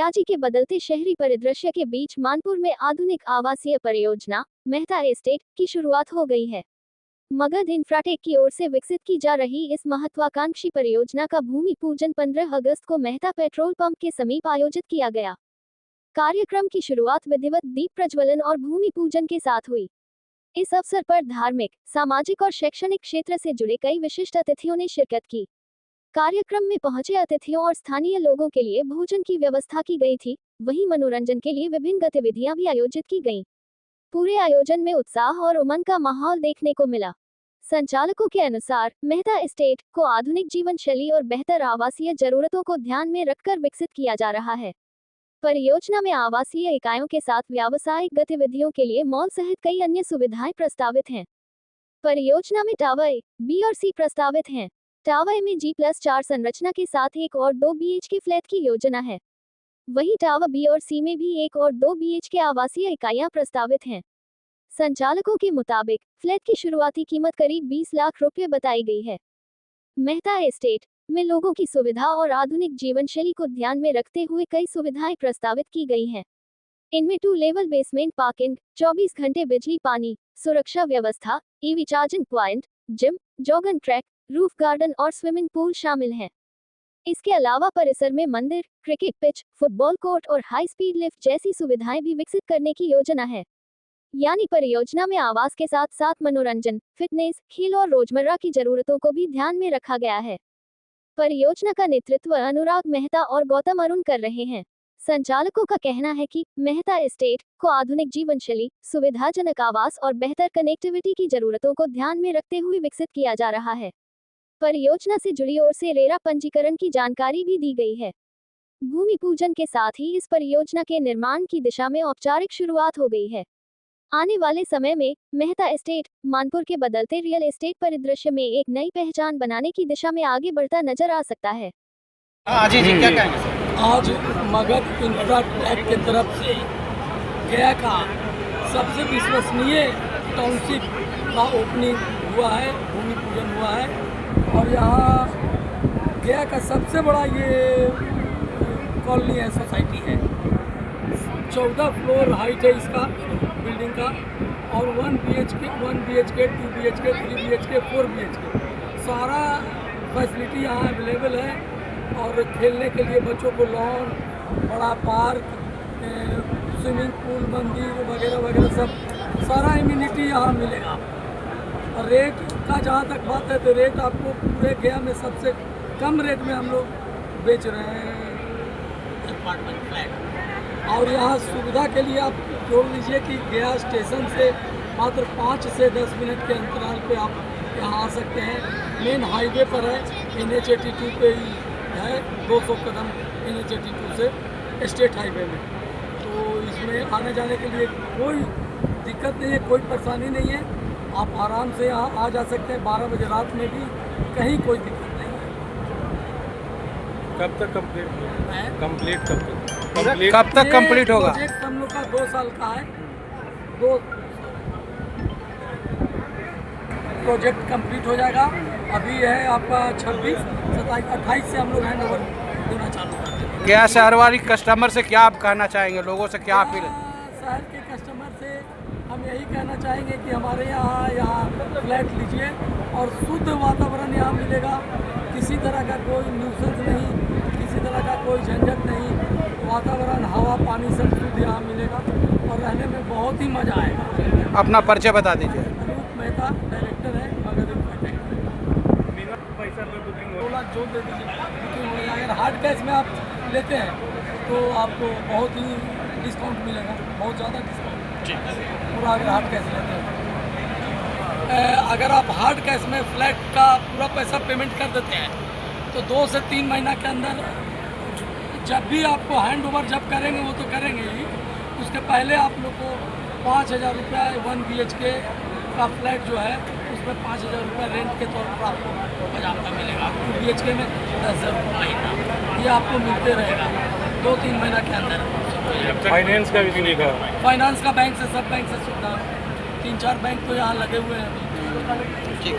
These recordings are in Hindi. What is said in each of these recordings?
सयाजी के बदलते शहरी परिदृश्य के बीच मानपुर में आधुनिक आवासीय परियोजना मेहता एस्टेट की शुरुआत हो गई है। मगध इंफ्राटेक की ओर से विकसित की जा रही इस महत्वाकांक्षी परियोजना का भूमि पूजन 15 अगस्त को मेहता पेट्रोल पंप के समीप आयोजित किया गया। कार्यक्रम की शुरुआत विधिवत दीप प्रज्वलन और भूमि पूजन के साथ हुई। इस अवसर पर धार्मिक, सामाजिक और शैक्षणिक क्षेत्र से जुड़े कई विशिष्ट अतिथियों ने शिरकत की। कार्यक्रम में पहुंचे अतिथियों और स्थानीय लोगों के लिए भोजन की व्यवस्था की गई थी। वहीं मनोरंजन के लिए विभिन्न गतिविधियां भी आयोजित की गईं। पूरे आयोजन में उत्साह और उमंग का माहौल देखने को मिला। संचालकों के अनुसार मेहता एस्टेट को आधुनिक जीवन शैली और बेहतर आवासीय जरूरतों को ध्यान में रखकर विकसित किया जा रहा है। परियोजना में आवासीय इकाइयों के साथ व्यावसायिक गतिविधियों के लिए मॉल सहित कई अन्य सुविधाएं प्रस्तावित हैं। परियोजना में टावर ए, बी और सी प्रस्तावित हैं। टावर ए में G+4 संरचना के साथ 1 और 2 BHK फ्लैट की योजना है। वहीं टावर बी और सी में भी 1 और 2 BHK आवासीय इकाइयां प्रस्तावित हैं। संचालकों के मुताबिक फ्लैट की शुरुआती कीमत करीब 20 लाख रुपए बताई गई है। मेहता एस्टेट में लोगों की सुविधा और आधुनिक जीवन शैली को ध्यान में रखते हुए कई सुविधाएं प्रस्तावित की गई हैं। इनमें 2 लेवल बेसमेंट पार्किंग, 24 घंटे बिजली पानी, सुरक्षा व्यवस्था, EV charging point, gym, jogging track, roof garden और स्विमिंग पूल शामिल हैं। इसके अलावा परिसर में मंदिर, क्रिकेट पिच, फुटबॉल कोर्ट और हाई स्पीड लिफ्ट जैसी सुविधाएं भी विकसित करने की योजना है। यानी परियोजना में आवास के साथ साथ मनोरंजन, फिटनेस, खेल और रोजमर्रा की जरूरतों को भी ध्यान में रखा गया है। परियोजना का नेतृत्व अनुराग मेहता और गौतम अरुण कर रहे हैं। संचालकों का कहना है कि मेहता एस्टेट को आधुनिक जीवन शैली, सुविधाजनक आवास और बेहतर कनेक्टिविटी की जरूरतों को ध्यान में रखते हुए विकसित किया जा रहा है। परियोजना से जुड़ी ओर से रेरा पंजीकरण की जानकारी भी दी गई है। भूमि पूजन के साथ ही इस परियोजना के निर्माण की दिशा में औपचारिक शुरुआत हो गई है। आने वाले समय में मेहता एस्टेट मानपुर के बदलते रियल एस्टेट परिदृश्य में एक नई पहचान बनाने की दिशा में आगे बढ़ता नजर आ सकता है। जी क्या कहेंगे? आज मगध इंफ्राटेक की तरफ से गया का सबसे विश्वसनीय टाउनशिप का ओपनिंग हुआ है, भूमि पूजन हुआ है और यहाँ गया का सबसे बड़ा ये कॉलोनी है, सोसाइटी है। 14 फ्लोर हाइट है इसका बिल्डिंग का और 1 BHK, 2 BHK, 3 BHK, 4 BHK सारा फैसिलिटी यहाँ अवेलेबल है। और खेलने के लिए बच्चों को लॉन, बड़ा पार्क, स्विमिंग पूल, मंदिर वगैरह वगैरह सब सारा इम्यूनिटी यहाँ मिलेगा। और रेट का जहाँ तक बात है तो रेट आपको पूरे गया में सबसे कम रेट में हम लोग बेच रहे हैं अपार्टमेंट फ्लैट। और यहाँ सुविधा के लिए आप जोड़ लीजिए कि गया स्टेशन से मात्र 5 से 10 मिनट के अंतराल पे आप यहाँ आ सकते हैं। मेन हाईवे पर है, NH82 पे ही है, 200 कदम NH82 से स्टेट हाईवे में। तो इसमें आने जाने के लिए कोई दिक्कत नहीं है, कोई परेशानी नहीं है। आप आराम से यहाँ आ जा सकते हैं 12 बजे रात में भी, कहीं कोई दिक्कत नहीं है। कब तक कंप्लीट होगा? प्रोजेक्ट हम लोग का 2 साल का है। 2 प्रोजेक्ट कंप्लीट हो जाएगा। अभी है आपका 26, 27, 28 से हम लोग हैंड ओवर देना चालू कर देंगे। क्या शहर वाली कस्टमर से क्या आप कहना चाहेंगे, लोगों से क्या अपील? शहर के कस्टमर से हम यही कहना चाहेंगे कि हमारे यहाँ फ्लैट लीजिए और शुद्ध वातावरण यहाँ मिलेगा। किसी तरह का कोई न्यूसेंस नहीं, किसी तरह का कोई झंझट नहीं। वातावरण, हवा, पानी सब शुद्ध यहाँ मिलेगा और रहने में बहुत ही मज़ा आएगा। अपना परिचय बता दीजिए। अनुप मेहता डायरेक्टर है मगध इंफ्राटेक। जो दे दीजिए, क्योंकि अगर हार्ड कैश में आप लेते हैं तो आपको बहुत ही डिस्काउंट मिलेगा, बहुत ज़्यादा डिस्काउंट पूरा अगर हार्ड कैश लेते हैं। अगर आप हार्ड कैश में फ्लैट का पूरा पैसा पेमेंट कर देते हैं तो 2 से 3 महीना के अंदर जब भी आपको हैंड ओवर जब करेंगे वो तो करेंगे ही, उसके पहले आप लोग को 5,000 रुपया 1 BHK का फ्लैट जो है उसमें 5,000 रुपया रेंट के तौर पर आपको बाज़ाब्ता मिलेगा। 2 BHK में 10,000 रुपये महीना ये आपको मिलते रहेगा 2-3 महीना के अंदर। फाइनेंस का भी लिखा है? फाइनेंस का बैंक से, सब बैंक से सुविधा, 3-4 बैंक तो यहाँ लगे हुए हैं अभी। ठीक।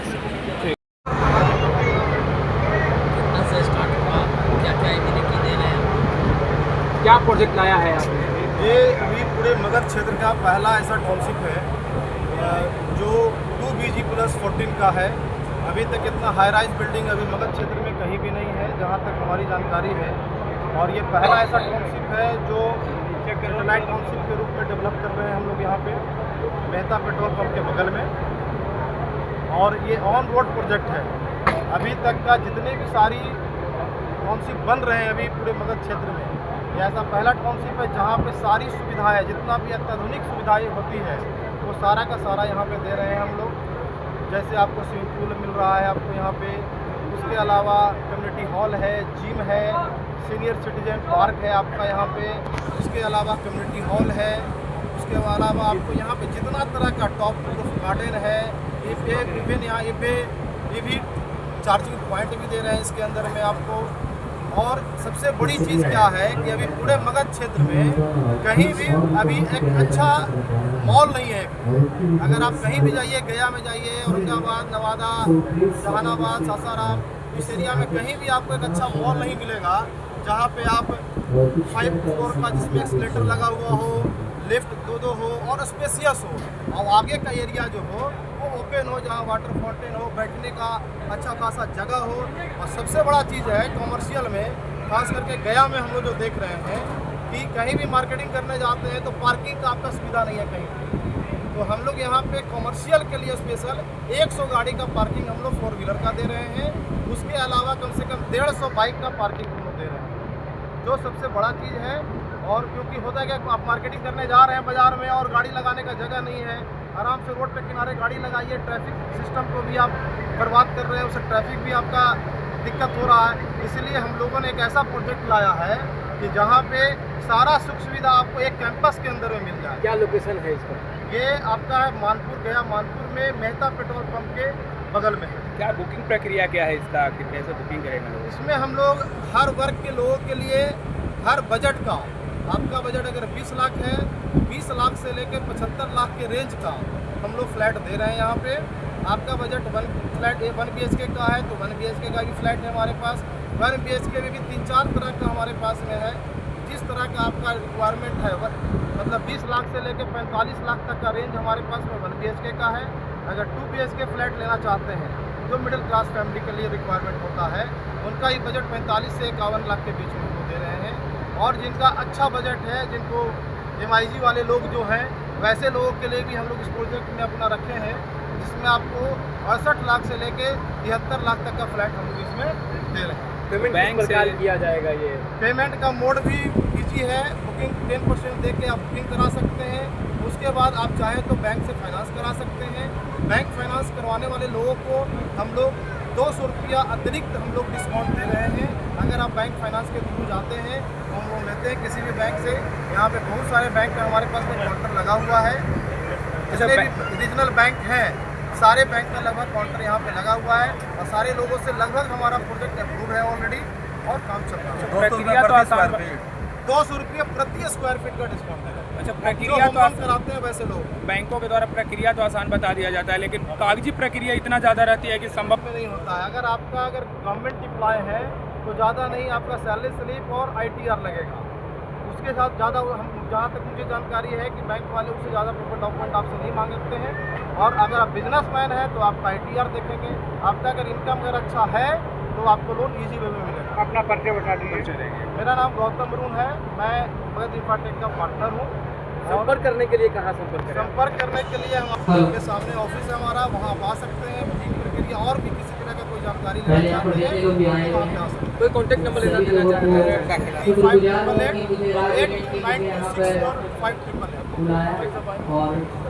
कितना से स्टार्ट हुआ, क्या क्या इम्यूनिटी दे रहे हैं? क्या प्रोजेक्ट लाया है आपने? ये अभी पूरे मगध क्षेत्र का पहला ऐसा टाउनशिप है जो 2BG+14 का है। अभी तक इतना हाई राइज बिल्डिंग अभी मगध क्षेत्र में कहीं भी नहीं है जहाँ तक हमारी जानकारी है, और ये पहला ऐसा टाउनशिप है जो सैटेलाइट टाउनशिप के रूप में डेवलप कर रहे हैं हम लोग यहाँ पे मेहता पेट्रोल पंप के बगल में। और ये ऑन रोड प्रोजेक्ट है। अभी तक का जितने भी सारी टाउनशिप बन रहे हैं अभी पूरे मगध क्षेत्र में, ये ऐसा पहला टाउनशिप है जहाँ पे सारी सुविधाएं, जितना भी अत्याधुनिक सुविधाएं होती है वो सारा का सारा यहाँ पे दे रहे हैं हम लोग। जैसे आपको स्विमिंग पूल मिल रहा है आपको यहाँ पे, उसके अलावा कम्युनिटी हॉल है, जिम है, सीनियर सिटीजन पार्क है आपका यहाँ पे, उसके अलावा कम्युनिटी हॉल है, उसके अलावा आपको यहाँ पे जितना तरह का टॉप प्रूफ गार्डन है, इवन यहाँ ये भी चार्जिंग पॉइंट भी दे रहे हैं इसके अंदर में आपको। और सबसे बड़ी चीज़ क्या है कि अभी पूरे मगध क्षेत्र में कहीं भी अभी एक अच्छा मॉल नहीं है। अगर आप कहीं भी जाइए, गया में जाइए, औरंगाबाद, नवादा, जहानाबाद, सासाराम, इस एरिया में कहीं भी आपको एक अच्छा मॉल नहीं मिलेगा जहाँ पे आप 5 फ्लोर का जिसमें एक्सीलेटर लगा हुआ हो, लिफ्ट दो हो और स्पेसियस हो, और आगे का एरिया जो हो वो ओपन हो, जहाँ वाटर फाउंटेन हो, बैठने का अच्छा खासा जगह हो। और सबसे बड़ा चीज़ है कॉमर्शियल में, खास करके गया में हम लोग जो देख रहे हैं कि कहीं भी मार्केटिंग करने जाते हैं तो पार्किंग का आपका सुविधा नहीं है कहीं। तो हम लोग यहाँ पे कॉमर्शियल के लिए स्पेशल 100 गाड़ी का पार्किंग हम लोग 4 व्हीलर का दे रहे हैं। उसके अलावा कम से कम 150 बाइक का पार्किंग हम लोग दे रहे हैं, जो सबसे बड़ा चीज़ है। और क्योंकि होता है कि आप मार्केटिंग करने जा रहे हैं बाज़ार में और गाड़ी लगाने का जगह नहीं है, आराम से रोड पे किनारे गाड़ी लगाइए, ट्रैफिक सिस्टम को भी आप बर्बाद कर रहे हैं, उससे ट्रैफिक भी आपका दिक्कत हो रहा है। इसलिए हम लोगों ने एक ऐसा प्रोजेक्ट लाया है कि जहाँ पे सारा सुख सुविधा आपको एक कैंपस के अंदर में मिल जाए। क्या लोकेशन है इसका? ये आपका है मानपुर, गया मानपुर में मेहता पेट्रोल पंप के बगल में है। क्या बुकिंग प्रक्रिया क्या है इसका, कि कैसे बुकिंग करेंगे लोग? इसमें हम लोग हर वर्ग के लोगों के लिए हर बजट का, आपका बजट अगर 20 लाख है, 20 लाख से लेकर 75 लाख के रेंज का हम लोग फ्लैट दे रहे हैं यहाँ पे। आपका बजट 1 BHK का है तो 1 BHK का भी फ्लैट है हमारे पास। 1 BHK में भी 3-4 तरह का हमारे पास में है। जिस तरह का आपका रिक्वायरमेंट है, मतलब 20 लाख से लेकर 45 लाख तक का रेंज हमारे पास में 1 BHK का है। अगर 2 BHK फ्लैट लेना चाहते हैं, जो मिडिल क्लास फैमिली के लिए रिक्वायरमेंट होता है, उनका ही बजट 45 से 51 लाख के बीच में वो दे रहे हैं। और जिनका अच्छा बजट है, जिनको MIG वाले लोग जो हैं, वैसे लोगों के लिए भी हम लोग इस प्रोजेक्ट में अपना रखे हैं, जिसमें आपको 68 लाख से लेके 73 लाख तक का फ्लैट हम लोग इसमें दे रहे हैं। पेमेंट बैंक प्रकार किया जाएगा? ये पेमेंट का मोड भी इजी है। बुकिंग 10% दे के आप बुकिंग करा सकते हैं। उसके बाद आप चाहें तो बैंक से फाइनेंस करा सकते हैं। बैंक फाइनेंस करवाने वाले लोगों को हम लोग 200 रुपया अतिरिक्त हम लोग डिस्काउंट दे रहे हैं। अगर आप बैंक फाइनेंस के थ्रू जाते हैं तो हम लोग लेते हैं किसी भी बैंक से। यहाँ पे बहुत सारे बैंक का हमारे पास में काउंटर लगा हुआ है। जितने भी रीजनल बैंक हैं, सारे बैंक का लगभग काउंटर यहाँ पे लगा हुआ है, और सारे लोगों से लगभग हमारा प्रोजेक्ट अप्रूव है ऑलरेडी और काम चल रहा है। प्रक्रिया तो आसान है। 200 रुपये प्रति स्क्वायर फीट का डिस्काउंट है। अच्छा, जो प्रक्रिया तो हम कराते हैं वैसे लोग बैंकों के द्वारा प्रक्रिया तो आसान बता दिया जाता है, लेकिन कागजी प्रक्रिया इतना ज़्यादा रहती है कि संभव में नहीं होता है। अगर आपका गवर्नमेंट एम्प्लॉय है तो ज़्यादा नहीं, आपका सैलरी स्लिप और ITR लगेगा। उसके साथ ज़्यादा हम, जहाँ तक मुझे जानकारी है कि बैंक वाले उससे ज़्यादा प्रॉपर डॉक्यूमेंट आपसे नहीं मांगते हैं। और अगर आप बिजनेसमैन हैं तो आपका ITR देखेंगे। आपका अगर इनकम अगर अच्छा है तो आपको लोन ईजी वे में मिलेगा। अपना परिचय बता दीजिए। मेरा नाम गौतम अरुण है, मैं मगध इंफ्राटेक का पार्टनर हूँ। संपर्क करने के लिए कहाँ संपर्क करें? संपर्क करने के लिए हम आपके सामने ऑफिस है हमारा, वहाँ आप आ सकते हैं। बुकिंग प्रक्रिया और भी किसी तरह का कोई जानकारी लेना चाहते हैं तो वहाँ पे आ सकते हैं। कोई कॉन्टैक्ट नंबर लेना देना चाहते हैं? 588 8 9 6 और 588।